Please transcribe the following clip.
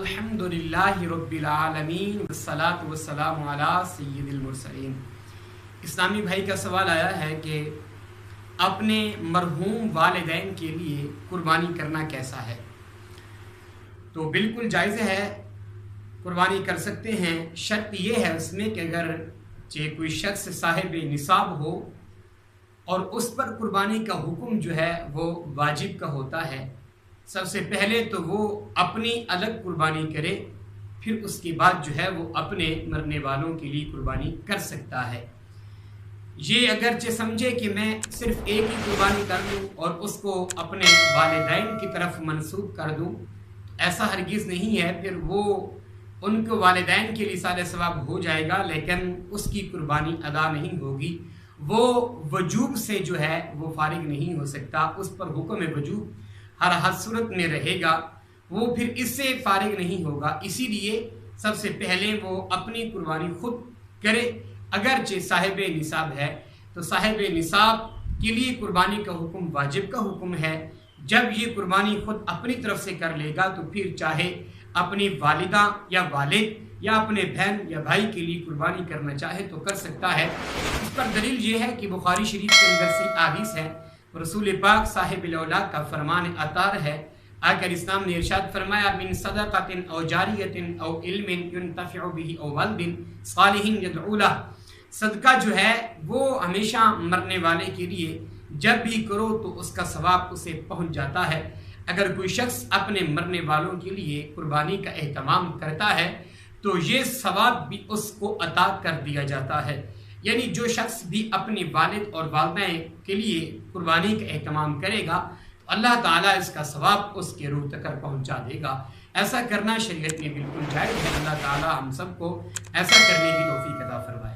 अल्हम्दुलिल्लाहि रब्बिल आलमीन वस्सलातु वस्सलामु अला सय्यिदिल मुरसलीन। इस्लामी भाई का सवाल आया है कि अपने मरहूम वालिदैन के लिए कुर्बानी करना कैसा है। तो बिल्कुल जायज़ है, कुर्बानी कर सकते हैं। शर्त ये है उसमें कि अगर कोई शख्स साहिब निसाब हो और उस पर कुर्बानी का हुक्म जो है वो वाजिब का होता है, सबसे पहले तो वो अपनी अलग कुर्बानी करे, फिर उसके बाद जो है वो अपने मरने वालों के लिए कुर्बानी कर सकता है। ये अगरचे समझे कि मैं सिर्फ एक ही कुर्बानी कर दूँ और उसको अपने वालिदैन की तरफ मंसूब कर दूँ, ऐसा हरगिज़ नहीं है। फिर वो उनके वालिदैन के लिए सारे सवाब हो जाएगा, लेकिन उसकी कुर्बानी अदा नहीं होगी। वो वजूब से जो है वो फारिग नहीं हो सकता, उस पर हुक्म वजूब हर सूरत में रहेगा, वो फिर इससे फारिग नहीं होगा। इसीलिए सबसे पहले वो अपनी कुर्बानी खुद करे। अगरचे साहिब निसाब है तो साहिब निसाब के लिए कुर्बानी का हुक्म वाजिब का हुक्म है। जब ये कुर्बानी खुद अपनी तरफ से कर लेगा तो फिर चाहे अपनी वालिदा या वालिद या अपने बहन या भाई के लिए कुर्बानी करना चाहे तो कर सकता है। इस पर दलील ये है कि बुखारी शरीफ के अंदर से हदीस है, रसूल पाक साहिब औलाद का फरमान अतार है। आकर इस्लाम ने इरशाद फरमाया, मिन सदक़तिन औ जारियतिन औ इल्मिन युनतफ़िउ बिही औ वल्दिन सालिहिन यदउ लह। सदका जो है वो हमेशा मरने वाले के लिए जब भी करो तो उसका सवाब उसे पहुंच जाता है। अगर कोई शख्स अपने मरने वालों के लिए कुर्बानी का एहतमाम करता है तो ये सवाब भी उसको अता कर दिया जाता है। यानी जो शख्स भी अपने वालिद और वालिदैन के लिए कुर्बानी का एहतमाम करेगा तो अल्लाह ताला इसका सवाब उसके रूह तक पहुंचा देगा। ऐसा करना शरीयत में बिल्कुल जायज़ है। अल्लाह ताला हम सबको ऐसा करने की तौफीक अता फरमाए।